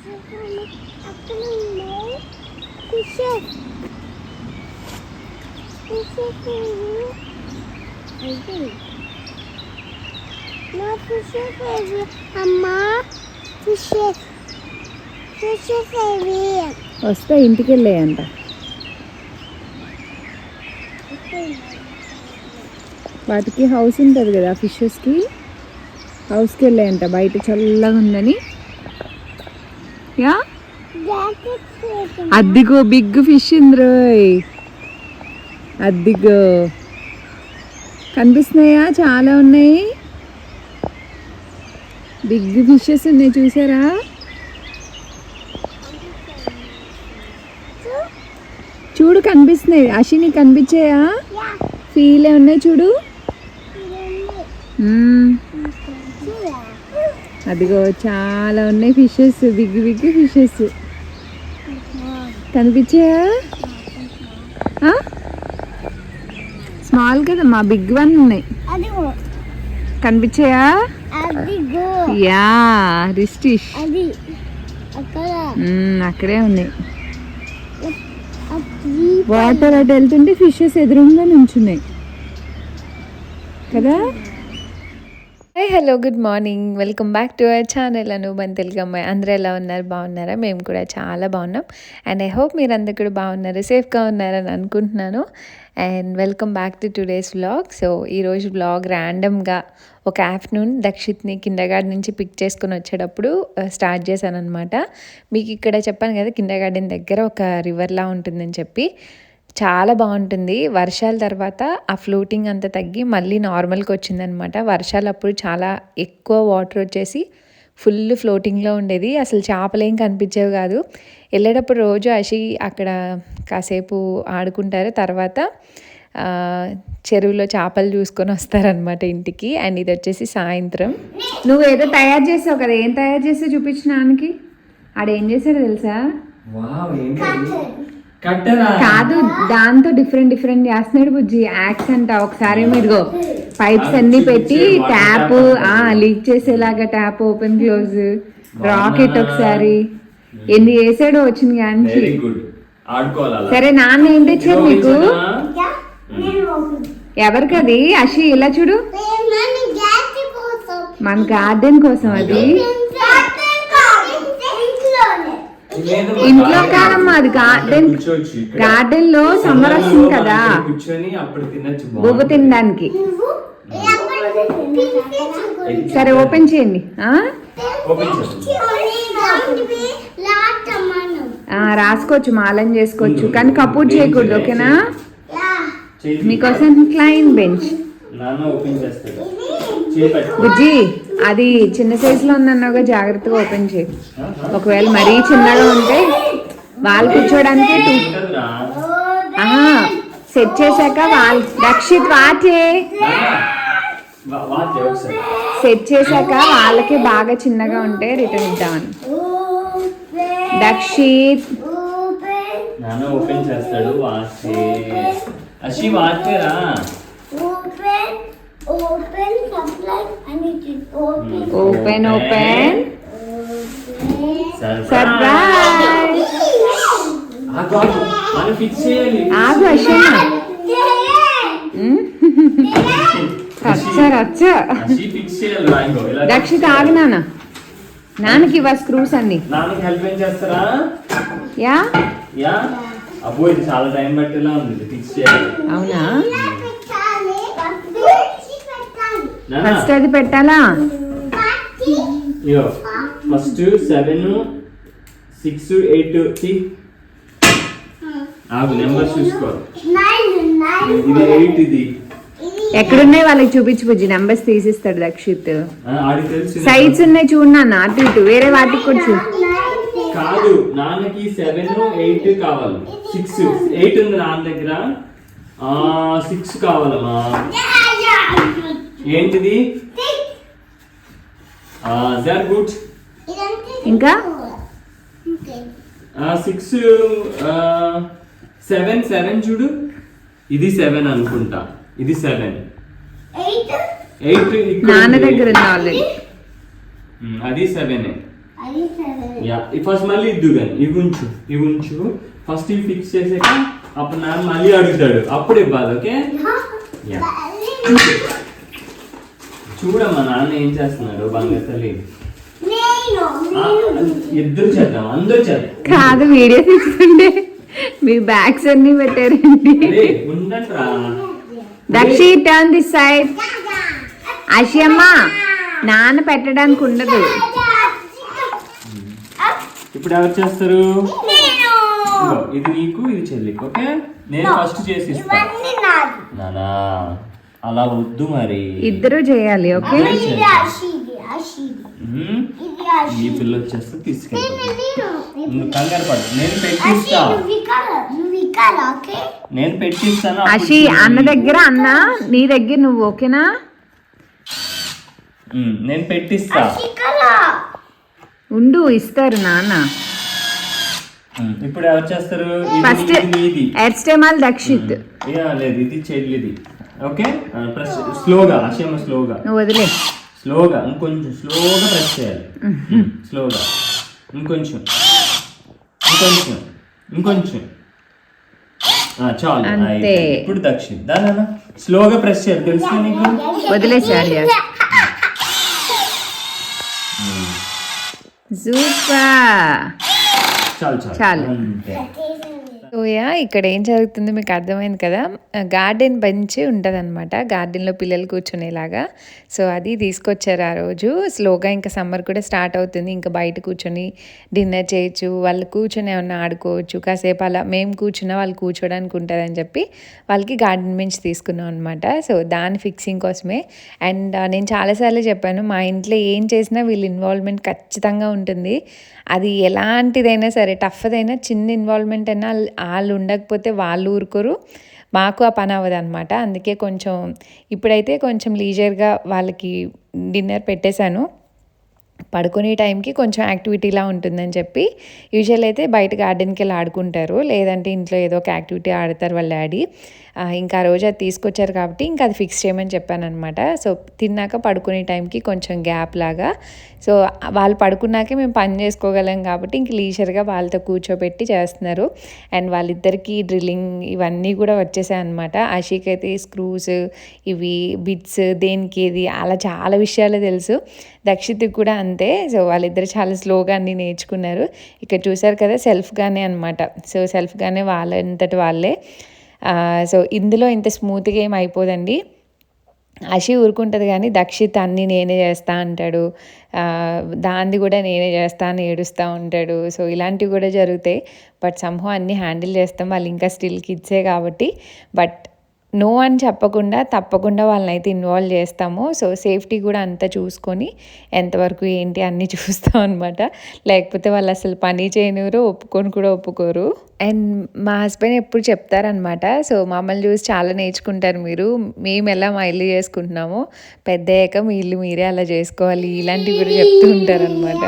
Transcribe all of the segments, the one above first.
వస్తే ఇంటికి వెళ్ళాయంట. వాటికి హౌస్ ఉంటుంది కదా ఫిషెస్కి, హౌస్కి వెళ్ళాయంట. బయట చల్లగా ఉందని. యా అద్దిగో బిగ్ ఫిష్ ఇంద్రోయ్, అద్దిగో కనిపిస్తున్నాయా? చాలా ఉన్నాయి, బిగ్ ఫిషెస్ ఉన్నాయి చూసారా? చూడు కనిపిస్తున్నాయి. అషిని కనిపించాయా? ఫీలే ఉన్నాయి చూడు. అదిగో చాలా ఉన్నాయి ఫిషెస్, బిగ్ బిగ్ ఫిషెస్ కనిపించాయా? స్మాల్ కదమ్మా, బిగ్ వన్ ఉన్నాయి. కనిపించాయా? యా రిస్టిష్ అక్కడే ఉన్నాయి. వాటర్ అటు వెళ్తుంటే ఫిషెస్ ఎదురుగా నుంచున్నాయి కదా. Hi hello good morning, welcome back to our channel Anubandh Telugu అమ్మాయి. అందరూ ఎలా ఉన్నారు? బాగున్నారా? మేము కూడా చాలా బాగున్నాం. అండ్ ఐ హోప్ మీరు అందరు కూడా బాగున్నారు, సేఫ్గా ఉన్నారని అనుకుంటున్నాను. And welcome back to today's vlog. So ఈరోజు వ్లాగ్ ర్యాండమ్గా ఒక ఆఫ్టర్నూన్ దక్షిత్ని కిండర్గార్డెన్ నుంచి పిక్ చేసుకుని వచ్చేటప్పుడు స్టార్ట్ చేశాను అనమాట. మీకు ఇక్కడ చెప్పాను కదా కిండర్గార్డెన్ దగ్గర ఒక రివర్లా ఉంటుందని చెప్పి. చాలా బాగుంటుంది. వర్షాల తర్వాత ఆ ఫ్లోటింగ్ అంతా తగ్గి మళ్ళీ నార్మల్కి వచ్చిందనమాట. వర్షాలు అప్పుడు చాలా ఎక్కువ వాటర్ వచ్చేసి ఫుల్ ఫ్లోటింగ్లో ఉండేది. అసలు చేపలు ఏం కనిపించేవి కాదు. వెళ్ళేటప్పుడు రోజు అషి అక్కడ కాసేపు ఆడుకుంటారు, తర్వాత చెరువులో చేపలు చూసుకొని వస్తారనమాట ఇంటికి. అండ్ ఇది వచ్చేసి సాయంత్రం. నువ్వు ఏదో తయారు చేసావు కదా, ఏం తయారు చేసావు చూపించడానికి? ఆడేం చేశారో తెలుసా? కాదు, దాంతో డిఫరెంట్ చేస్తున్నాడు బుజ్జి. యాక్స్ అంట. ఒకసారి మీరుగో పైప్స్ అన్ని పెట్టి ట్యాప్ లీక్ చేసేలాగా ట్యాప్ ఓపెన్ క్లోజ్, రాకెట్ ఒకసారి ఎన్ని వేసాడో వచ్చింది కానీ. సరే నాన్న ఏం తెచ్చారు మీకు? ఎవరికది? అషి ఇలా చూడు, మన గార్డెన్ కోసం. అది ఇంట్లో కాదమ్మా, అది గార్డెన్ లో సమ్మర్ వస్తుంది కదా, బొబ్బ తినడానికి. సరే ఓపెన్ చేయండి. రాసుకోవచ్చు, మాలం చేసుకోవచ్చు, కానీ కపూర్ చేయకూడదు, ఓకేనా? మీకోసం క్లైన్ బెంచ్. బుజ్జి అది చిన్న సైజులో ఉందన్నాగా, జాగ్రత్తగా ఓపెన్ చేయి. ఒకవేళ మరీ చిన్నగా ఉంటే వాళ్ళు కూర్చోడానికి సెట్ చేశాక వాళ్ళు రక్షిత్ వాటే సెట్ చేశాక వాళ్ళకి బాగా చిన్నగా ఉంటే రిటర్న్ ఇద్దామని. దక్షిత్ ఓపెన్ చేస్తాడు. అషి వాచేరా. Open surprise. ఆగు అషినా, దక్షిత్ ఆగు నాన్న, నాన్నకి ఇవ్వ స్క్రూస్ అన్ని. యా అబ్బో ఇది చాలా టైం పట్టేలా ఉంది ఫిక్స్ చేయాలి. అవునా? ఫస్ట్ అది పెట్టాలా? ఫస్ట్ 7, 6, 8 ఆగు, నెంబర్ చూసుకో. ఇది 8. ఇది ఎక్కడున్నాయి వాళ్ళకి చూపించు బుజ్జి, నెంబర్స్ తీసిస్తాడు దక్షిత్. సైడ్స్ ఉన్నాయి చూడు నాన్న, అటు ఇటు వేరే వాటికి కూడా చూడు. కాదు, నాన్నకి 7, 8 కావాలి. 6, 8 ఉంది నాన్న దగ్గర. 6 కావాలమ్మా. ఏంటిది? That good. ఇంకా 6, 7 చూడు. ఇది 7 అనుకుంటా. ఇది 7. 8 నాన్న దగ్గర ఉంది ఆల్రెడీ. అది 7. యా ఫస్ట్ మళ్ళీ ఇద్దు కానీ ఇవి ఉంచు ఫస్ట్ ఇవి ఫిక్స్ చేసాక అప్పుడు నాన్న మళ్ళీ అడుగుతాడు అప్పుడు ఇవ్వాలి ఓకే యా చూడమ్మా నాన్న ఏం చేస్తున్నాడు బంగారు తల్లి ఇద్దరు చేద్దాం అందరూ చేద్దాం కాదు వీడియో తీసుకుంటే మీ బ్యాగ్స్ అన్ని పెట్టారండి. ఉండండిరా దక్షి టర్న్ దిస్ సైడ్. ఆశయమ్మ నాన్న పెట్టడానికి ఉండదు. ఇప్పుడు ఎవరు చేస్తారు ఇది నీకు ఇది చెల్లికి ఓకే నేను ఫస్ట్ చేసి నానా అలా వద్దు మరి ఇద్దరు చేయాలి ఓకే. ఈ పిల్ల వచ్చేస్తే తీసుకెళ్ళి నువ్వు కంగారు పడు నేను పెట్టిస్తా నేను పెట్టిస్తాను. అషి అన్న దగ్గర అన్న నీ దగ్గర నువ్వు ఓకేనా? నేను పెట్టిస్తా ఉండు ఇస్తారు నాన్న. ఇప్పుడు ఎవరు చేస్తారు ఫస్ట్ ఎర్స్టెమాల్ దక్షిత్ లేదు ఇది చెల్లిది ఓకే స్లోగా అషేమ స్లోగా నువ్వు వదిలే స్లోగా ఇంకొంచెం స్లోగా ప్రెస్ చేయాలి స్లోగా ఇంకొంచెం చాలు అంతే. ఇప్పుడు దక్షిణ్ దానా స్లోగా ప్రెస్ చేయాలి తెలుసు నీకు వదిలేసాడు సూపర్ చాలు చాలు. అంతే సోయా ఇక్కడ ఏం జరుగుతుందో మీకు అర్థమైంది కదా. గార్డెన్ బెంచ్ ఉంటుంది అనమాట, గార్డెన్లో పిల్లలు కూర్చునేలాగా. సో అది తీసుకొచ్చారు ఆ రోజు. స్లోగా ఇంకా సమ్మర్ కూడా స్టార్ట్ అవుతుంది, ఇంకా బయట కూర్చొని డిన్నర్ చేయొచ్చు, వాళ్ళు కూర్చొని ఏమన్నా ఆడుకోవచ్చు కాసేపు. అలా మేము కూర్చున్నా వాళ్ళు కూర్చోడానికి ఉంటుందని చెప్పి వాళ్ళకి గార్డెన్ బెంచ్ తీసుకున్నాం అనమాట. సో దాని ఫిక్సింగ్ కోసమే. అండ్ నేను చాలాసార్లు చెప్పాను, మా ఇంట్లో ఏం చేసినా వీళ్ళ ఇన్వాల్వ్మెంట్ ఖచ్చితంగా ఉంటుంది. అది ఎలాంటిదైనా సరే, టఫ్ అయినా చిన్న ఇన్వాల్వ్మెంట్ అయినా వాళ్ళు ఉండకపోతే వాళ్ళు ఊరుకోరు, మాకు ఆ పని అవ్వదు అనమాట. అందుకే కొంచెం ఇప్పుడైతే కొంచెం లీజర్గా వాళ్ళకి డిన్నర్ పెట్టేశాను. పడుకునే టైంకి కొంచెం యాక్టివిటీలా ఉంటుందని చెప్పి యూజువల్ అయితే బయట గార్డెన్కి వెళ్ళి ఆడుకుంటారు, లేదంటే ఇంట్లో ఏదో ఒక యాక్టివిటీ ఆడతారు వాళ్ళ డాడీ. ఇంకా ఆ రోజు అది తీసుకొచ్చారు కాబట్టి ఇంకా అది ఫిక్స్ చేయమని చెప్పాను అనమాట. సో తిన్నాక పడుకునే టైంకి కొంచెం గ్యాప్ లాగా, సో వాళ్ళు పడుకున్నాకే మేము పని చేసుకోగలం కాబట్టి ఇంక లీజర్గా వాళ్ళతో కూర్చోబెట్టి చేస్తున్నారు. అండ్ వాళ్ళిద్దరికీ డ్రిల్లింగ్ ఇవన్నీ కూడా వచ్చేసాయి అనమాట. ఆషిక్ అయితే స్క్రూస్ ఇవి బిట్స్ దేనికి ఏది అలా చాలా విషయాలు తెలుసు, దక్షిత్కి కూడా అంతే. సో వాళ్ళిద్దరు చాలా స్లోగా అన్నీ నేర్చుకున్నారు. ఇక్కడ చూసారు కదా సెల్ఫ్గానే అనమాట. సో సెల్ఫ్గానే వాళ్ళంతటి వాళ్ళే. సో ఇందులో ఇంత స్మూత్గా ఏం అయిపోదండి. అషి ఊరుకుంటుంది కానీ దక్షిత్ అన్నీ నేనే చేస్తా అంటాడు, దాన్ని కూడా నేనే చేస్తా అని ఏడుస్తూ ఉంటాడు. సో ఇలాంటివి కూడా జరుగుతాయి. బట్ సంహో అన్నీ హ్యాండిల్ చేస్తాం, వాళ్ళు ఇంకా స్టిల్ కిడ్సే కాబట్టి. బట్ నో అని చెప్పకుండా తప్పకుండా వాళ్ళని అయితే ఇన్వాల్వ్ చేస్తాము. సో సేఫ్టీ కూడా అంతా చూసుకొని ఎంతవరకు ఏంటి అన్నీ చూస్తాం అనమాట. లేకపోతే వాళ్ళు అసలు పని చేయనివ్వరు, ఒప్పుకొని కూడా ఒప్పుకోరు. అండ్ మా హస్బెండ్ ఎప్పుడు చెప్తారనమాట, సో మమ్మల్ని చూసి చాలా నేర్చుకుంటారు మీరు, మేము ఎలా మా ఇల్లు చేసుకుంటున్నామో పెద్ద అయ్యాక మీ ఇల్లు మీరే అలా చేసుకోవాలి, ఇలాంటివి కూడా చెప్తూ ఉంటారనమాట.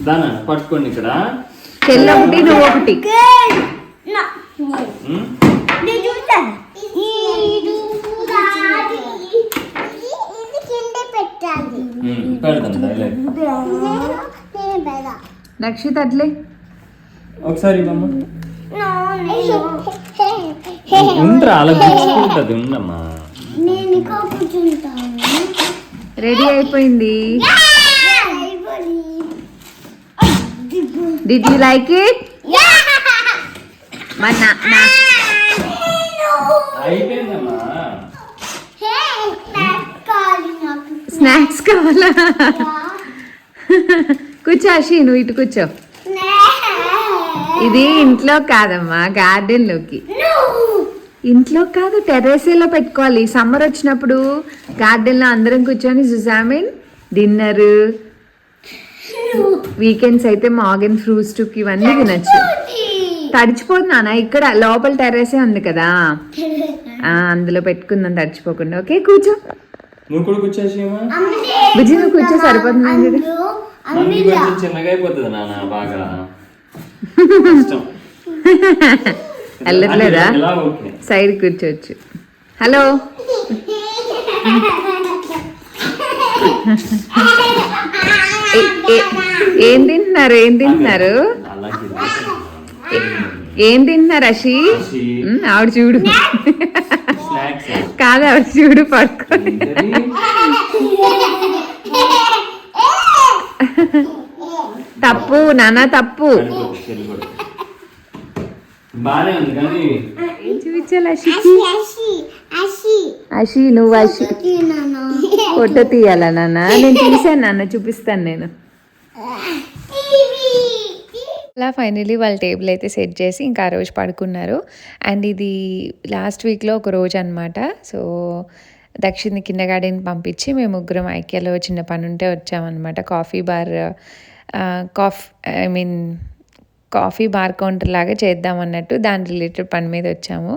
దానా పట్టుకోండి ఇక్కడ చెల్లి ఒకటి నువ్వు ఒకటి. రక్షిత్ అట్లే ఒకసారి ఉండరా అలా గుచ్చుకుంటది ఉండమ్మా. రెడీ అయిపోయింది. Did you like it? అయిపోయిందమ్మా. స్నాక్స్ కావాలా? కూర్చో అషి, నువ్వు ఇటు కూర్చో. ఇది ఇంట్లో కాదమ్మా, గార్డెన్లోకి. ఇంట్లో కాదు, టెర్రస్లో పెట్టుకోవాలి. సమ్మర్ వచ్చినప్పుడు గార్డెన్లో అందరం కూర్చొని జుజామిన్ డిన్నర్, వీకెండ్స్ అయితే మార్గన్ ఫ్రూట్స్ టుక్ ఇవన్నీ తినచ్చు. తడిచిపోదు నాన్న, ఇక్కడ లోపల టెర్రసే ఉంది కదా, అందులో పెట్టుకుందాం తడిచిపోకుండా. ఓకే కూర్చో. నువ్వు కూడా కూర్చోసేమా బుజ్జి, నువ్వు కూర్చో సరిపోతుంది. చిన్నగా అయిపోతుంది నాన్న, బాగా వెళ్ళట్లేదా? ఇలా ఓకే. సైడ్ కూర్చోవచ్చు. హలో ఏం తింటున్నారు? అలాగే ఏం తింటున్నారు అషి? ఆవిడ చూడు, స్నాక్స్ కాదు ఆవిడ చూడు పడుకొని. తప్పు నాన్న, తప్పు. బానే ఉంది కానీ ఏం చూపించాలి అషికి? అషి నువ్వు అషి ఫోటో తీయాలా నాన్న? నేను తీసాను నాన్న, చూపిస్తాను నేను. అలా ఫైనలీ వాళ్ళ టేబుల్ అయితే సెట్ చేసి ఇంకా ఆ రోజు పడుకున్నారు. అండ్ ఇది లాస్ట్ వీక్లో ఒక రోజు అనమాట. సో దక్షిణ్ కింద గార్డెన్ పంపించి మేము ముగ్గురం ఐక్యాలో చిన్న పని ఉంటే వచ్చామన్నమాట. కాఫీ బార్ కౌంటర్ లాగా చేద్దాం అన్నట్టు దాని రిలేటెడ్ పని మీద వచ్చాము.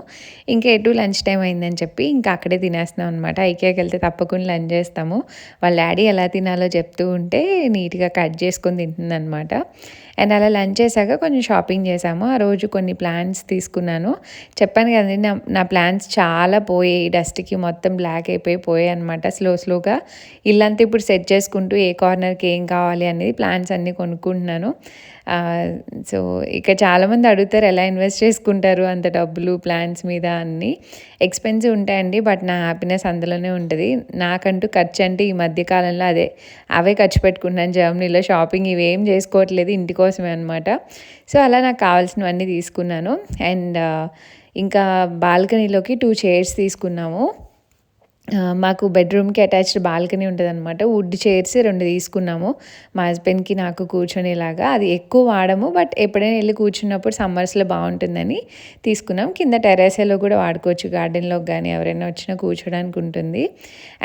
ఇంకా ఎటు లంచ్ టైం అయిందని చెప్పి ఇంకా అక్కడే తినేస్తున్నాం అనమాట. ఐకియాకి వెళ్తే తప్పకుండా లంచ్ చేస్తాము. వాళ్ళ డాడీ ఎలా తినాలో చెప్తూ ఉంటే నీట్గా కట్ చేసుకొని తింటుందన్నమాట. అండ్ అలా లంచ్ చేశాక కొంచెం షాపింగ్ చేసాము. ఆ రోజు కొన్ని ప్లాంట్స్ తీసుకున్నాను. చెప్పాను కదండి, నా ప్లాంట్స్ చాలా పోయాయి, డస్ట్కి మొత్తం బ్లాక్ అయిపోయాయి అనమాట. స్లోగా ఇల్లంతా ఇప్పుడు సెట్ చేసుకుంటూ ఏ కార్నర్కి ఏం కావాలి అనేది ప్లాంట్స్ అన్నీ కొనుక్కుంటున్నాను. సో ఇక చాలామంది అడుగుతారు ఎలా ఇన్వెస్ట్ చేసుకుంటారు అంత డబ్బులు ప్లాన్స్ మీద అన్నీ. ఎక్స్పెన్సివ్ ఉంటాయండి, బట్ నా హ్యాపీనెస్ అందులోనే ఉంటుంది. నాకంటూ ఖర్చు అంటే ఈ మధ్యకాలంలో అవే ఖర్చు పెట్టుకుంటున్నాను. జర్మనీలో షాపింగ్ ఇవేం చేసుకోవట్లేదు, ఇంటి కోసమే అనమాట. సో అలా నాకు కావాల్సినవన్నీ తీసుకున్నాను. అండ్ ఇంకా బాల్కనీలోకి 2 చైర్స్ తీసుకున్నాము. మాకు బెడ్రూమ్కి అటాచ్డ్ బాల్కనీ ఉంటుందన్నమాట. వుడ్ చైర్స్ 2 తీసుకున్నాము మా హస్బెండ్కి నాకు కూర్చొనేలాగా. అది ఎక్కువ వాడము, బట్ ఎప్పుడైనా వెళ్ళి కూర్చున్నప్పుడు సమ్మర్స్లో బాగుంటుందని తీసుకున్నాం. కింద టెర్రస్లో కూడా వాడుకోవచ్చు, గార్డెన్లోకి కానీ ఎవరైనా వచ్చినా కూర్చోడానికి ఉంటుంది.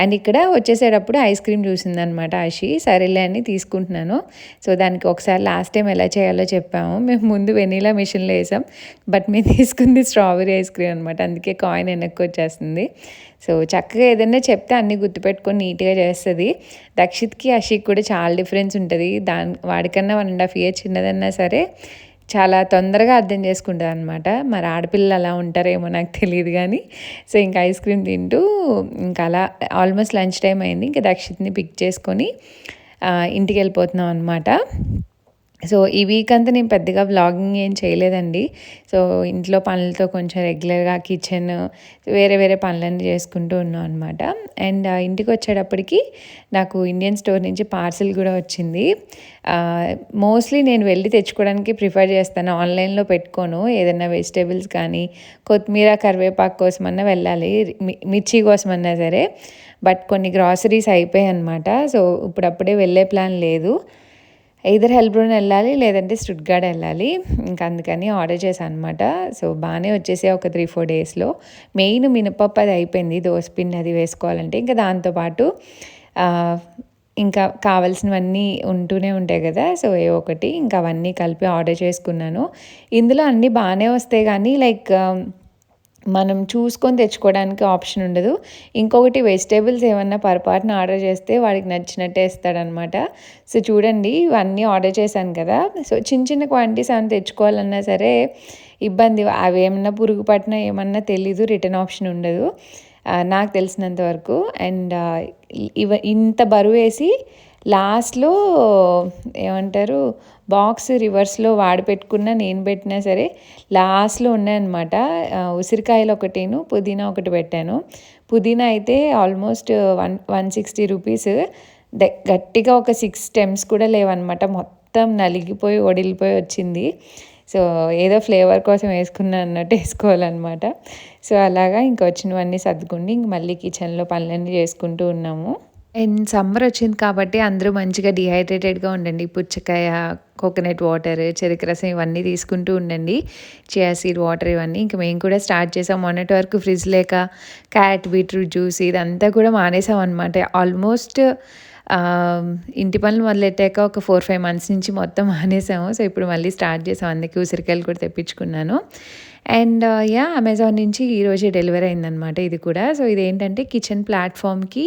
అండ్ ఇక్కడ వచ్చేసేటప్పుడు ఐస్ క్రీమ్ చూసిందనమాట ఆషి. సరేలే అని తీసుకుంటున్నాను. సో దానికి ఒకసారి లాస్ట్ టైం ఎలా చేయాలో చెప్పాము. మేము ముందు వెనీలా మిషన్లో వేసాం, బట్ మేము తీసుకుంది స్ట్రాబెరీ ఐస్ క్రీమ్ అనమాట. అందుకే కాయిన్ వెనక్కి వచ్చేస్తుంది. సో చక్కగా ఏదైనా చెప్తే అన్నీ గుర్తుపెట్టుకొని నీట్గా చేస్తుంది. దక్షిత్కి అషికి కూడా చాలా డిఫరెన్స్ ఉంటుంది. వాడికన్నా 1.5 years చిన్నదన్నా సరే చాలా తొందరగా అర్థం చేసుకుంటుంది అనమాట. మరి ఆడపిల్లలు అలా ఉంటారేమో నాకు తెలియదు కానీ. సో ఇంకా ఐస్ క్రీమ్ తింటూ ఇంకా అలా ఆల్మోస్ట్ లంచ్ టైం అయింది. ఇంకా దక్షిత్ని పిక్ చేసుకొని ఇంటికి వెళ్ళిపోతున్నాం అనమాట. సో ఈ వీక్ అంతా నేను పెద్దగా వ్లాగింగ్ ఏం చేయలేదండి. సో ఇంట్లో పనులతో కొంచెం రెగ్యులర్గా కిచెన్ వేరే పనులన్నీ చేసుకుంటూ ఉన్నాం అనమాట. అండ్ ఇంటికి వచ్చేటప్పటికి నాకు ఇండియన్ స్టోర్ నుంచి పార్సిల్ కూడా వచ్చింది. మోస్ట్లీ నేను వెళ్ళి తెచ్చుకోవడానికి ప్రిఫర్ చేస్తాను, ఆన్లైన్లో పెట్టుకోను. ఏదైనా వెజిటేబుల్స్ కానీ కొత్తిమీర కరివేపాకు కోసమన్నా వెళ్ళాలి, మిర్చి కోసమన్నా సరే. బట్ కొన్ని గ్రాసరీస్ అయిపోయాయి అనమాట. సో ఇప్పుడప్పుడే వెళ్ళే ప్లాన్ లేదు. ఐదర్ హెల్బ్రోన్ వెళ్ళాలి, లేదంటే స్టుట్గార్ట్ వెళ్ళాలి. ఇంకా అందుకని ఆర్డర్ చేశాను అనమాట. సో బాగానే వచ్చేసి ఒక 3-4 డేస్లో. మెయిన్ మినపప్పు అది అయిపోయింది, దోసపిండి అది వేసుకోవాలంటే. ఇంకా దాంతోపాటు ఇంకా కావాల్సినవన్నీ ఉంటూనే ఉంటాయి కదా. సో ఒకటి ఇంకా అవన్నీ కలిపి ఆర్డర్ చేసుకున్నాను. ఇందులో అన్నీ బాగానే వస్తాయి కానీ మనం చూసుకొని తెచ్చుకోవడానికి ఆప్షన్ ఉండదు. ఇంకొకటి వెజిటేబుల్స్ ఏమన్నా పొరపాటున ఆర్డర్ చేస్తే వాడికి నచ్చినట్టే ఇస్తాడనమాట. సో చూడండి, ఇవన్నీ ఆర్డర్ చేశాను కదా. సో చిన్న క్వాంటిటీస్ ఏమైనా తెచ్చుకోవాలన్నా సరే ఇబ్బంది. అవి ఏమన్నా పురుగు పట్టినా ఏమన్నా తెలీదు, రిటర్న్ ఆప్షన్ ఉండదు నాకు తెలిసినంత వరకు. అండ్ ఇంత బరువు వేసి లాస్ట్లో ఏమంటారు బాక్స్ రివర్స్లో వాడి పెట్టుకున్నా నేను పెట్టినా సరే లాస్ట్లో ఉన్నాయన్నమాట. ఉసిరికాయలు ఒకటేను పుదీనా ఒకటి పెట్టాను. పుదీనా అయితే ఆల్మోస్ట్ 160 రూపీస్. గట్టిగా ఒక 6 stems కూడా లేవన్నమాట. మొత్తం నలిగిపోయి ఒడిలిపోయి వచ్చింది. సో ఏదో ఫ్లేవర్ కోసం వేసుకున్నా అన్నట్టు వేసుకోవాలన్నమాట. సో అలాగా ఇంకా వచ్చినవన్నీ సర్దుకుండి ఇంక మళ్ళీ కిచెన్లో పనులన్నీ చేసుకుంటూ ఉన్నాము. అండ్ సమ్మర్ వచ్చింది కాబట్టి అందరూ మంచిగా డిహైడ్రేటెడ్గా ఉండండి. పుచ్చకాయ, కోకోనట్ వాటర్, చెరుకు రసం ఇవన్నీ తీసుకుంటూ ఉండండి. చియా సీడ్ వాటర్ ఇవన్నీ ఇంకా మేము కూడా స్టార్ట్ చేసాం. మొన్నటి వరకు ఫ్రిడ్జ్ లేక క్యారెట్ బీట్రూట్ జ్యూస్ ఇదంతా కూడా మానేసాం అనమాట. ఆల్మోస్ట్ ఇంటి పనులు మొదలెట్టాక ఒక 4-5 months నుంచి మొత్తం మానేసాము. సో ఇప్పుడు మళ్ళీ స్టార్ట్ చేసాం. అందుకే ఉసిరికాయలు కూడా తెప్పించుకున్నాను. అండ్ యా అమెజాన్ నుంచి ఈరోజే డెలివరీ అయిందనమాట ఇది కూడా. సో ఇదేంటంటే కిచెన్ ప్లాట్ఫామ్కి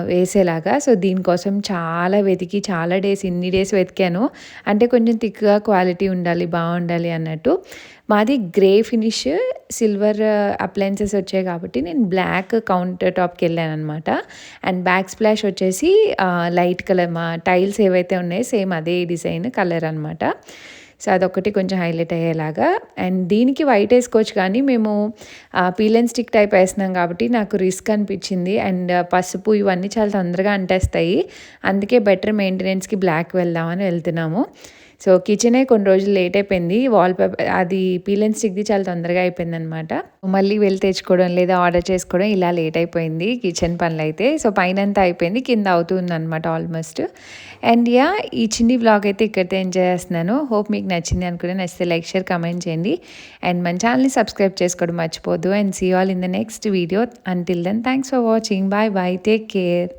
వేసేలాగా. సో దీనికోసం చాలా వెతికి చాలా డేస్ ఇన్ని డేస్ వెతికాను. అంటే కొంచెం థిక్గా క్వాలిటీ ఉండాలి బాగుండాలి అన్నట్టు. మాది గ్రే ఫినిష్ సిల్వర్ అప్లయన్సెస్ వచ్చాయి కాబట్టి నేను బ్లాక్ కౌంటర్ టాప్కి వెళ్ళాను అనమాట. అండ్ బ్యాక్ స్ప్లాష్ వచ్చేసి లైట్ కలర్ మా టైల్స్ ఏవైతే ఉన్నాయో సేమ్ అదే డిజైన్ కలర్ అనమాట. సో అదొకటి కొంచెం హైలైట్ అయ్యేలాగా. అండ్ దీనికి వైట్ వేసుకోవచ్చు కానీ మేము పీల్ అండ్ స్టిక్ టైప్ వేస్తున్నాం కాబట్టి నాకు రిస్క్ అనిపించింది. అండ్ పసుపు ఇవన్నీ చాలా తొందరగా అంటేస్తాయి. అందుకే బెటర్ మెయింటెనెన్స్కి బ్లాక్ వెళ్దామని వెళ్తున్నాము. సో కిచెనే కొన్ని రోజులు లేట్ అయిపోయింది. వాల్ పేపర్ అది పీల్ అండ్ స్టిక్ది చాలా తొందరగా అయిపోయిందనమాట. మళ్ళీ వెళ్ళి తెచ్చుకోవడం లేదా ఆర్డర్ చేసుకోవడం ఇలా లేట్ అయిపోయింది కిచెన్ పనులు అయితే. సో పైనంతా అయిపోయింది, కింద అవుతుందన్నమాట ఆల్మోస్ట్. అండ్ యా ఈ చిన్ని వ్లాగ్ అయితే ఇక్కడితో ఎంజాయ్ చేస్తున్నాను. హోప్ మీకు నచ్చింది అనుకుంటే, నచ్చితే లైక్ షేర్ కమెంట్ చేయండి. అండ్ మన ఛానల్ని సబ్స్క్రైబ్ చేసుకోవడం మర్చిపోద్దు. And see all in the next video. Until then thanks for watching. Bye bye, take care.